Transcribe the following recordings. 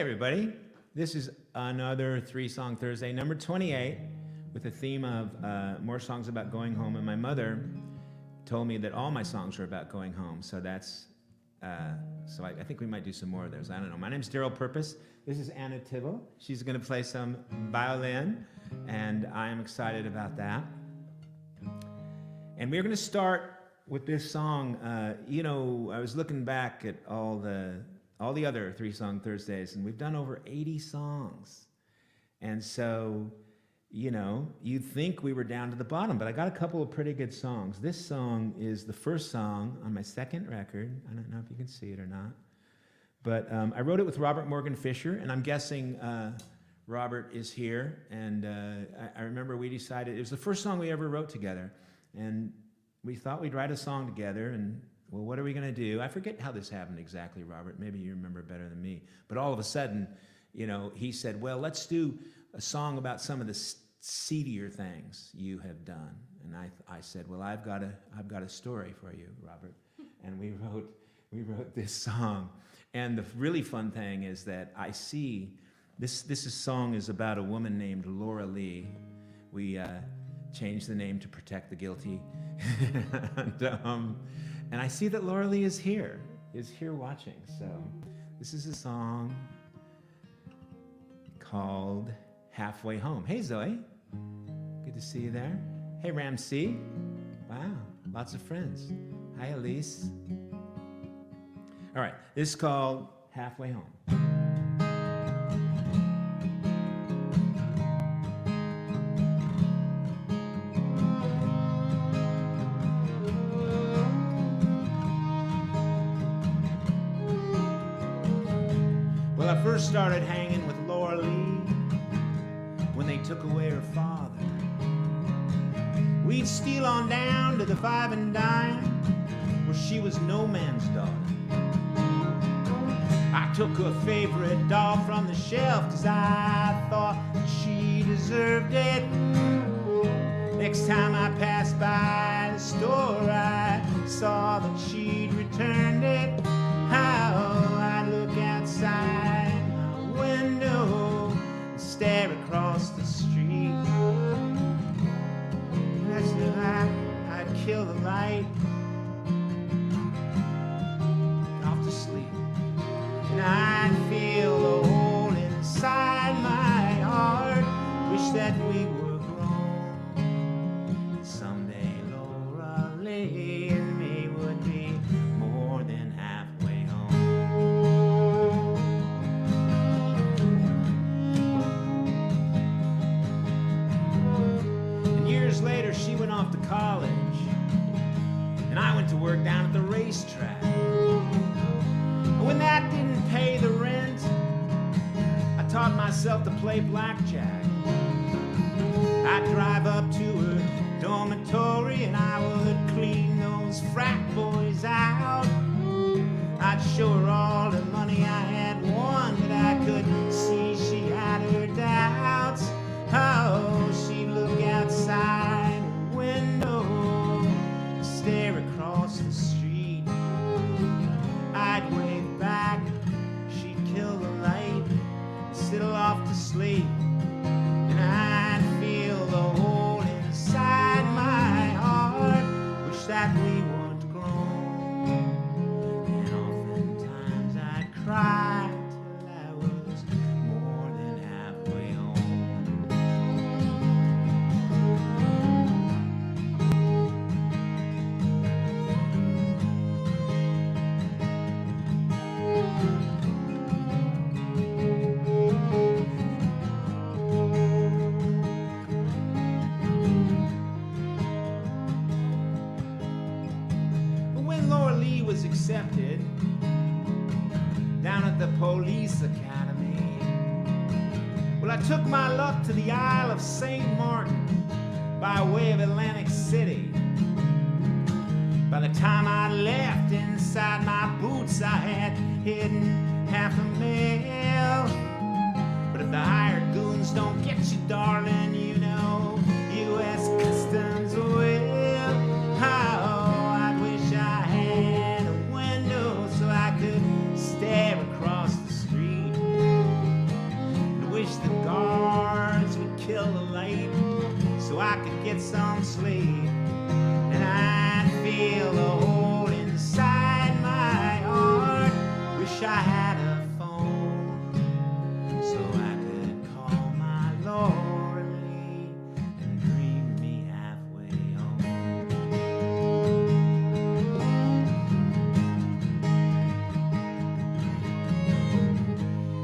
everybody. This is another three-song Thursday, number 28, with a theme of more songs about going home. And my mother told me that all my songs are about going home. So that's, I think we might do some more of those. I don't know. My name's Darryl Purpose. This is Anna Tibble. She's going to play some violin, and I am excited about that. And we're going to start with this song. I was looking back at all the other three-song Thursdays, and we've done over 80 songs. And so, you'd think we were down to the bottom, but I got a couple of pretty good songs. This song is the first song on my second record. I don't know if you can see it or not. But I wrote it with Robert Morgan Fisher, and I'm guessing Robert is here. And I remember we decided, it was the first song we ever wrote together. And we thought we'd write a song together, and well, what are we going to do? I forget how this happened exactly, Robert. Maybe you remember better than me. But all of a sudden, he said, well, let's do a song about some of the seedier things you have done. And I said, well, I've got a story for you, Robert. And we wrote this song. And the really fun thing is that I see this song is about a woman named Laura Lee. We changed the name to protect the guilty. And I see that Laura Lee is here watching. So this is a song called Halfway Home. Hey, Zoe. Good to see you there. Hey, Ramsey. Wow, lots of friends. Hi, Elise. All right, this is called Halfway Home. Well, I first started hanging with Laura Lee when they took away her father. We'd steal on down to the Five and Dime, where she was no man's daughter. I took her favorite doll from the shelf, 'cause I thought she deserved it. Next time I passed by the store, I saw that she'd returned it. How I'd look outside my window and stare across the street. That's when I'd kill the light, off to sleep. And I'd feel the hole inside my heart, wish that we were grown. Someday Laura Lee and me would be more than halfway home. And years later she went off to college, and I went to work down at the racetrack. When that didn't pay the rent, I taught myself to play blackjack. I'd drive up to her dormitory and I would clean those frat boys out. I'd show her all the money I had won, but I could see she had her doubts. Oh, she'd look outside her window, stare across the street. I'd wave back, she'd kill the light, settle off to sleep. And I'd feel the hole inside my heart, wish that we weren't grown. And oftentimes I'd cry till I was more than halfway home. Was accepted down at the police academy. Well, I took my luck to the Isle of St. Martin by way of Atlantic City. By the time I left, inside my boots I had hidden $500,000. But if the hired goons don't get you, darling, U.S. Customs will. I wish I had a window so I could stare across the street. so I could get some sleep. And I'd feel a hole inside my heart. Wish I had a phone so I could call my Lorelei and dream me halfway home.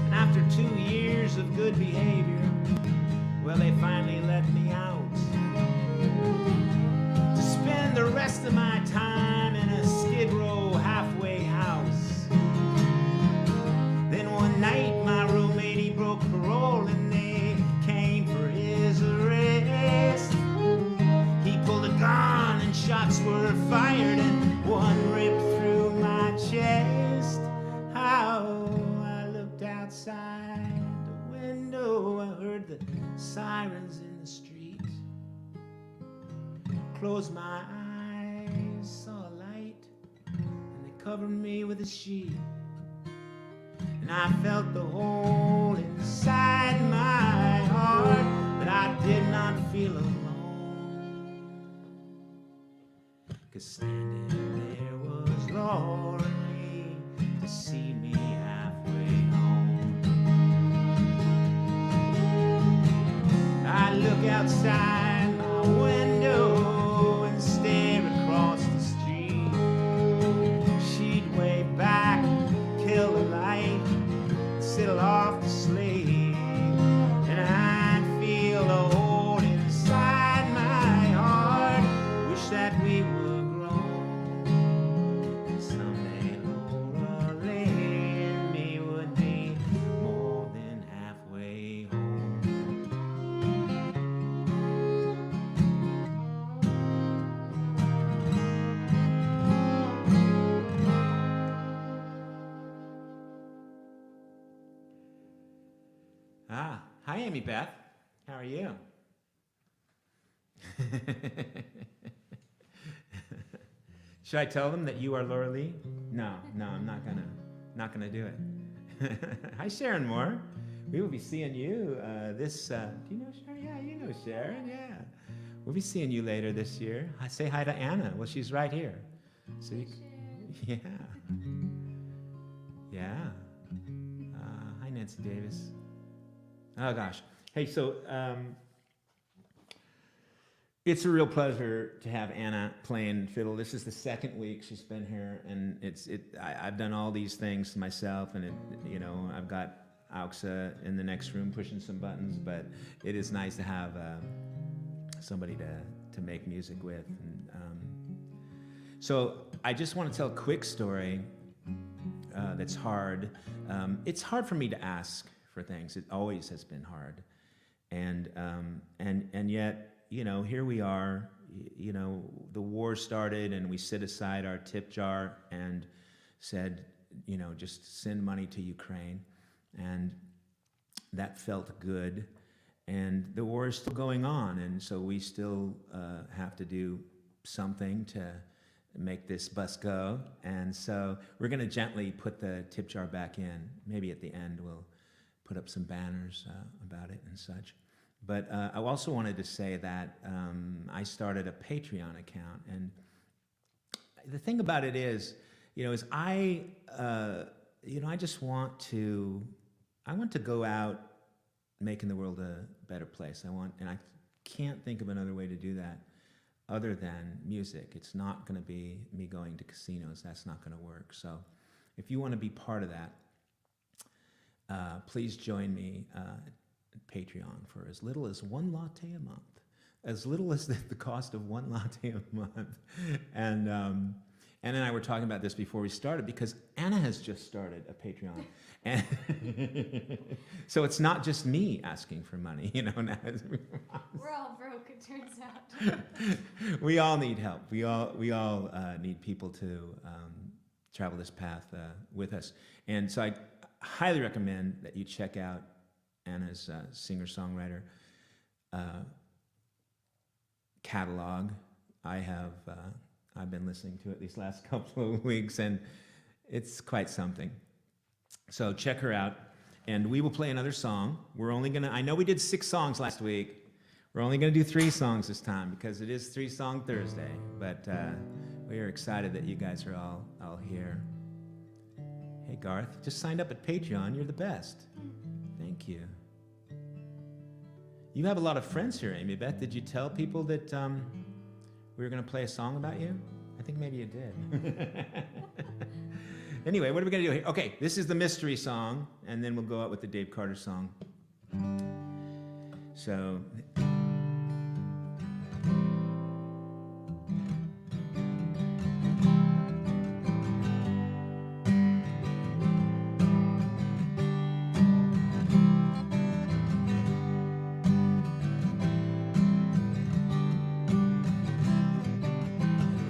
And after 2 years of good behavior, well, they finally let me out to spend the rest of my time in a Skid Row halfway house. Then one night my roommate, he broke parole and they came for his arrest. He pulled a gun and shots were fired and one ripped through my chest. How I looked outside the window, I heard the sirens in the street. Closed my eyes, saw a light, and they covered me with a sheet. And I felt the hole inside my heart, but I did not feel alone. 'Cause standing there was Lorelei to see me halfway home. I look outside my window and stare across the street. She'd wave back, kill the light, settle off to sleep. And I'd feel a hole inside my heart. Wish that we were grown. And someday Lorelei and me would be more than halfway home. Hi, Amy Beth. How are you? Should I tell them that you are Lorelei? No, I'm not gonna do it. Hi, Sharon Moore. We will be seeing you this. Do you know Sharon? Yeah, you know Sharon. Yeah, we'll be seeing you later this year. Say hi to Anna. Well, she's right here. So you, yeah, yeah. Hi, Nancy Davis. Oh gosh. Hey, so it's a real pleasure to have Anna playing fiddle. This is the second week she's been here, and I've done all these things myself, and I've got Auxa in the next room pushing some buttons, but it is nice to have somebody to make music with. And so I just want to tell a quick story that's hard. It's hard for me to ask for things. It always has been hard, and yet, here we are. The war started, and we set aside our tip jar and said, just send money to Ukraine, and that felt good. And the war is still going on, and so we still have to do something to make this bus go. And so we're going to gently put the tip jar back in. Maybe at the end we'll put up some banners about it and such. But I also wanted to say that I started a Patreon account, and the thing about it is, I just want to go out making the world a better place. And I can't think of another way to do that other than music. It's not going to be me going to casinos. That's not going to work. So if you want to be part of that, please join me at Patreon for as little as one latte a month, as little as the cost of one latte a month. And Anna and I were talking about this before we started, because Anna has just started a Patreon, and so it's not just me asking for money. Now we're all broke, it turns out. We all need help. We all need people to travel this path with us, and so I highly recommend that you check out Anna's singer-songwriter catalog. I've been listening to it these last couple of weeks, and it's quite something. So check her out, and we will play another song. I know we did 6 songs last week. We're only going to do 3 songs this time because it is 3 Song Thursday. But we are excited that you guys are all here. Hey, Garth, just signed up at Patreon. You're the best. Thank you. You have a lot of friends here, Amy Beth. Did you tell people that we were going to play a song about you? I think maybe you did. Anyway, what are we going to do here? Okay, this is the mystery song, and then we'll go out with the Dave Carter song. So...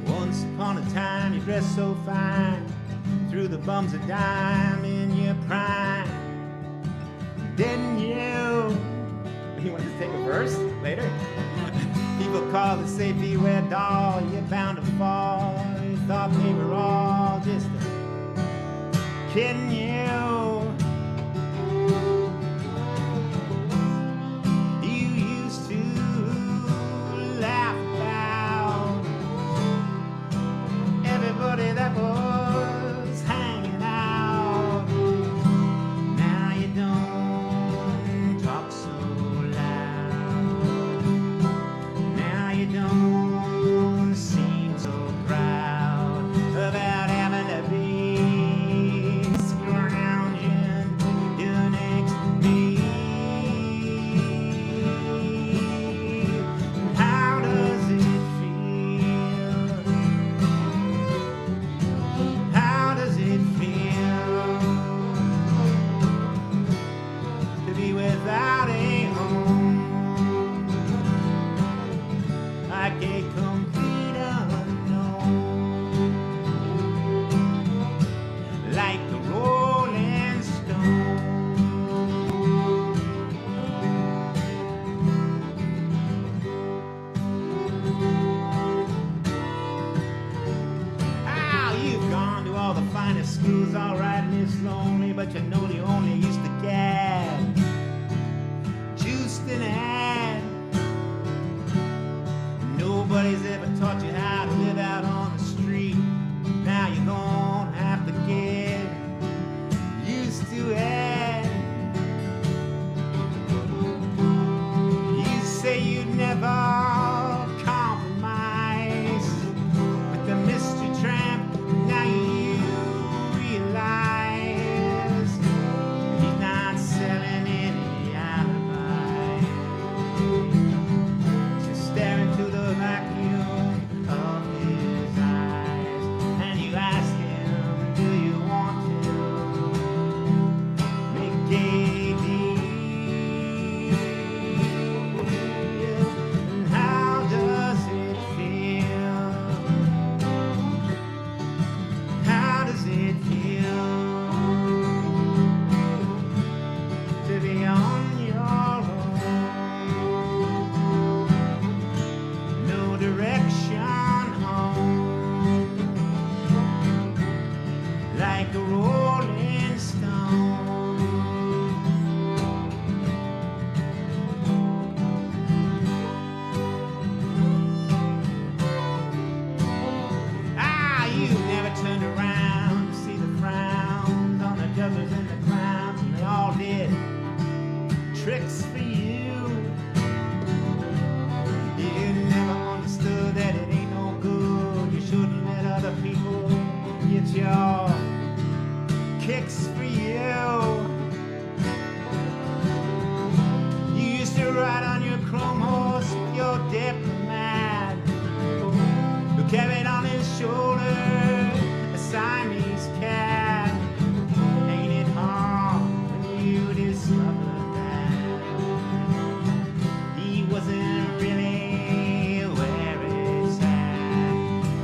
Once upon a time, you dressed so fine, threw the bums a dime in your prime, didn't you? You want to take a verse later? People called to say, beware doll, you're bound to fall. You thought they were all just kidding you. You used to laugh about everybody that was hanging out. Now you don't talk so loud. Now you don't seem so proud about having to be scrounging your next meal. How does it feel? How does it feel to be without a home, like a complete unknown, like a rolling stone? Ah, you've gone to all the finest schools, all right, Miss Lonely, but you know they only used to gab, juiced and ad. Nobody's ever taught you how to live out on the street. Now you're gonna have to get used to it. You say you'd never compromise with the mystery tramp. Now you realize he's not selling any alibi. Just staring to the vacuum of his eyes, and you ask him, do you want to make a deal? And how does it feel? How does it feel to be on your own? No direction home, like a rolling stone. Ah, you never turned around to see the frowns on the jugglers and the clowns, and they all did tricks for you. You never understood that it ain't no good. You shouldn't let other people get your kicks for you. You used to ride on your chrome horse with your diplomat, who carried on his shoulder a Siamese cat. Ain't it hard when you discover that he wasn't really where it's at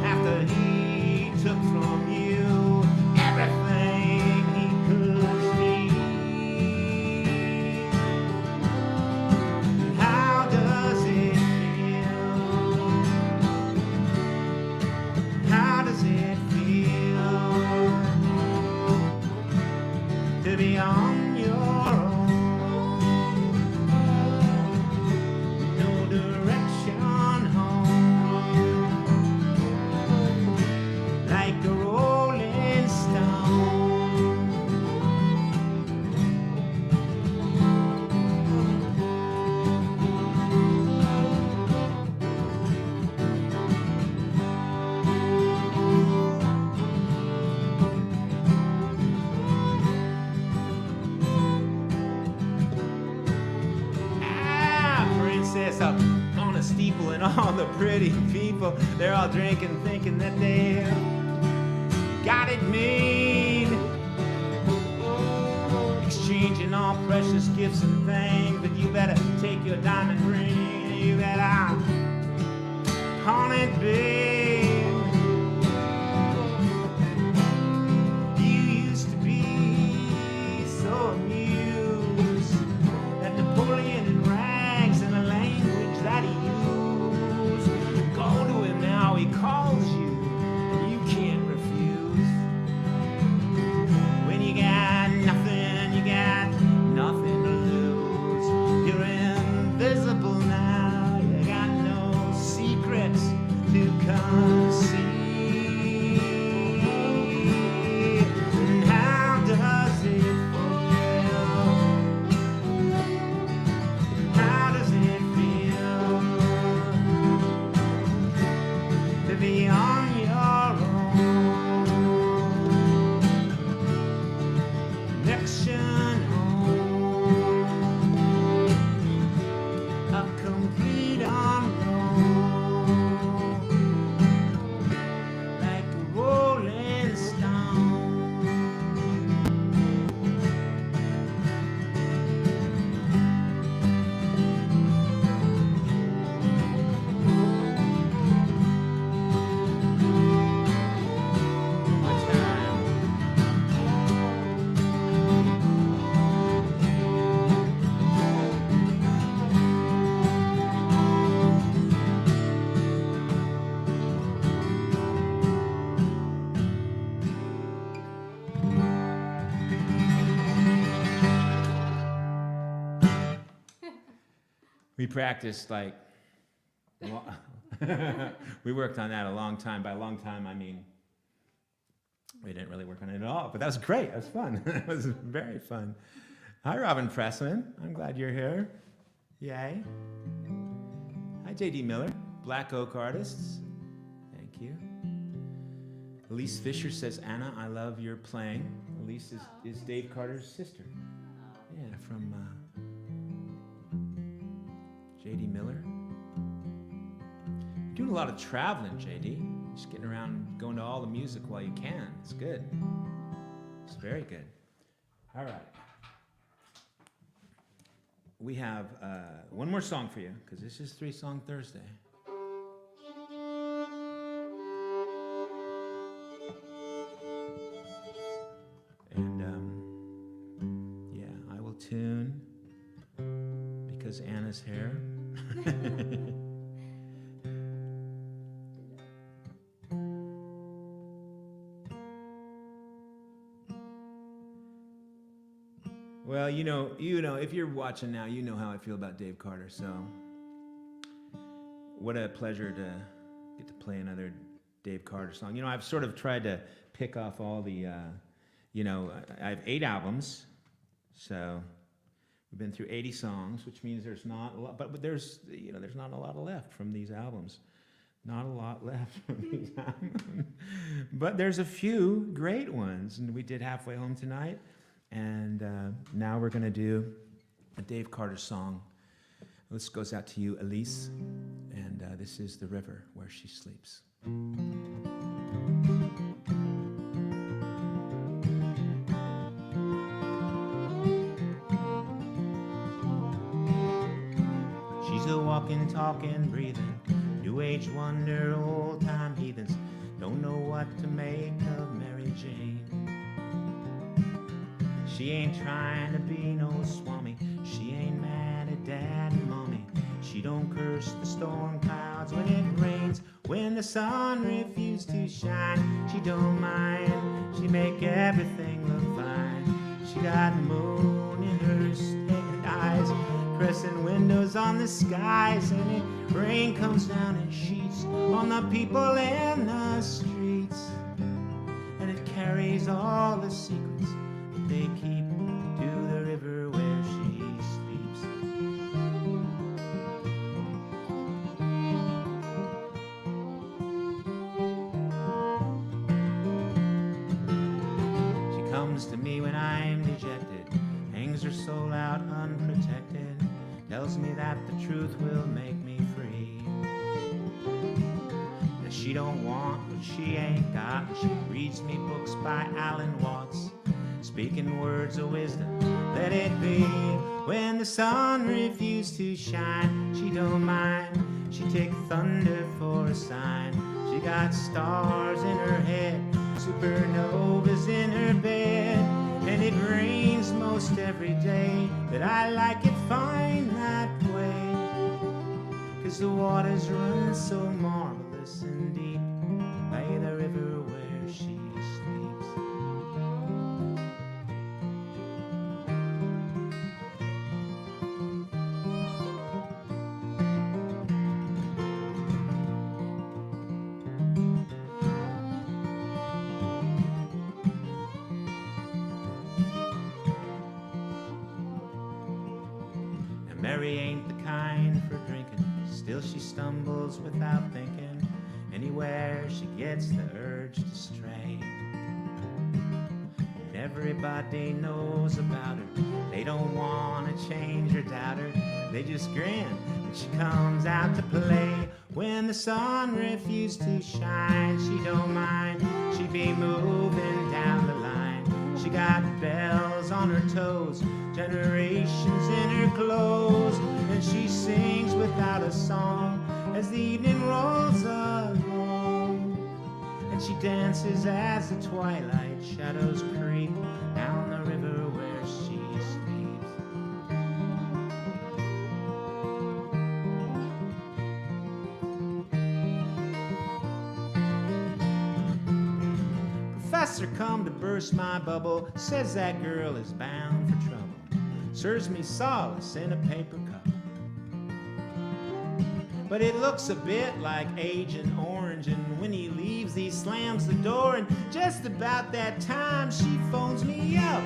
after he took from you everything he could steal? How does it feel? How does it feel to be on your own? No people and all the pretty people, they're all drinking, thinking that they got it made. Exchanging all precious gifts and things, but you better take your diamond ring and you better pawn it, babe. You used to be so amused that Napoleon in rags and the language that he used. Go to him now, he calls you, and you can't refuse. When you got nothing, you got nothing to lose. You're invisible now, you got no secrets to conceal. And how does it feel? How does it feel to be on your own? Connection home, a complete unknown, like a rolling stone. One more time. We practiced like, we worked on that a long time. By a long time, I mean, we didn't really work on it at all, but that was great. That was fun. It was very fun. Hi, Robin Pressman. I'm glad you're here. Yay. Hi, J.D. Miller, Black Oak Artists. Thank you. Elise Fisher says, Anna, I love your playing. Elise is Dave Carter's sister. Yeah, from J.D. Miller. You're doing a lot of traveling, J.D. Just getting around, going to all the music while you can. It's good. It's very good. All right. We have one more song for you, because this is 3-Song Thursday. And yeah, I will tune because Anna's here. Well, you know, if you're watching now, you know how I feel about Dave Carter. So, what a pleasure to get to play another Dave Carter song. You know, I've sort of tried to pick off all the, I have 8 albums, so we've been through 80 songs, which means there's not a lot, but there's not a lot left from these albums. Not a lot left from these albums. But there's a few great ones, and we did Halfway Home tonight. And now we're going to do a Dave Carter song. This goes out to you, Elise. And this is The River Where She Sleeps. She's a walking, talking, breathing, New Age wonder, old-time heathens. Don't know what to make of Mary Jane. She ain't trying to be no swami. She ain't mad at dad and mommy. She don't curse the storm clouds when it rains. When the sun refused to shine, she don't mind. She make everything look fine. She got moon in her stained eyes, pressing windows on the skies. And it rain comes down in sheets on the people in the streets. And it carries all the secrets they keep to the river where she sleeps. She comes to me when I'm dejected, hangs her soul out unprotected, tells me that the truth will make me free. She don't want what she ain't got. She reads me books by Alan Watts, speaking words of wisdom, let it be. When the sun refused to shine, she don't mind. She take thunder for a sign. She got stars in her head, supernovas in her bed. And it rains most every day, but I like it fine that way. 'Cause the waters run so marvelous and deep by the river where she sleeps. Now Mary ain't the kind for drinking, still she stumbles without thinking. Anywhere she gets the urge to stray. And everybody knows about her. They don't want to change or doubt her. They just grin when she comes out to play. When the sun refused to shine, she don't mind. She be moving down the line. She got bells on her toes, generations in her clothes. And she sings without a song as the evening rolls along. And she dances as the twilight shadows creep down the river where she sleeps. Professor come to burst my bubble, says that girl is bound for trouble. Serves me solace in a paper cup. But it looks a bit like Agent Orange, and when he leaves, he slams the door, and just about that time, she phones me up.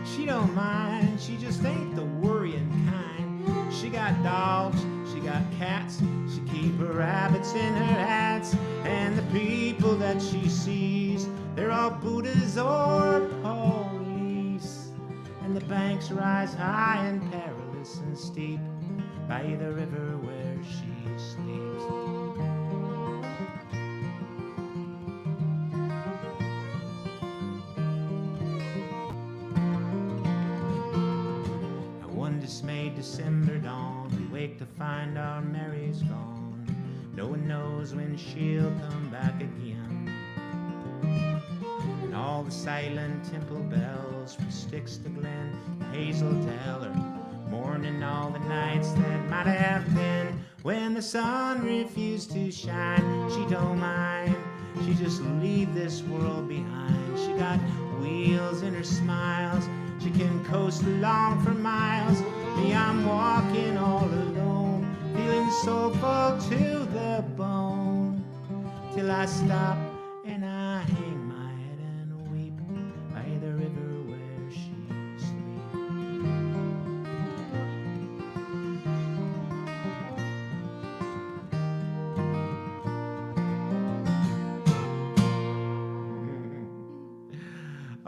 She don't mind, she just ain't the worrying kind. She got dogs, she got cats, she keep her rabbits in her hats, and the people that she sees, they're all Buddhas or police. And the banks rise high and perilous and steep by the river where she sleeps. Now one dismayed December dawn, we wake to find our Mary's gone. No one knows when she'll come back again. And all the silent temple bells from Styx to Glen, Hazel Dell, are mourning all the nights that might have been. When the sun refused to shine, she don't mind. She just leave this world behind. She got wheels in her smiles. She can coast along for miles. Me, I'm walking all alone, feeling soulful to the bone, till I stop and I hang my head and weep by the river where she sleeps.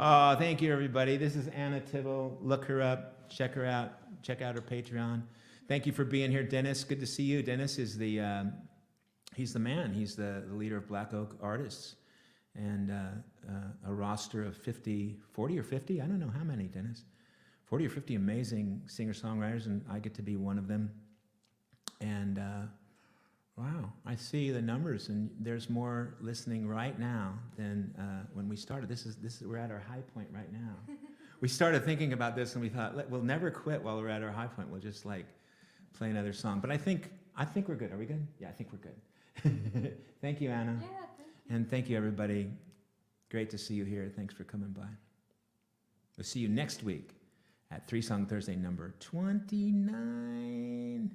Oh, thank you, everybody. This is Anna Tibble. Look her up. Check her out. Check out her Patreon. Thank you for being here, Dennis. Good to see you. Dennis is he's the man. He's the leader of Black Oak Artists, and a roster of 40 or 50. I don't know how many, Dennis. 40 or 50 amazing singer-songwriters, and I get to be one of them. And wow, I see the numbers, and there's more listening right now than when we started. We're at our high point right now. We started thinking about this, and we thought, we'll never quit while we're at our high point. We'll just play another song. But I think we're good. Are we good? Yeah, I think we're good. Thank you, Anna. Yeah, thank you. And thank you, everybody. Great to see you here. Thanks for coming by. We'll see you next week at 3 Song Thursday number 29.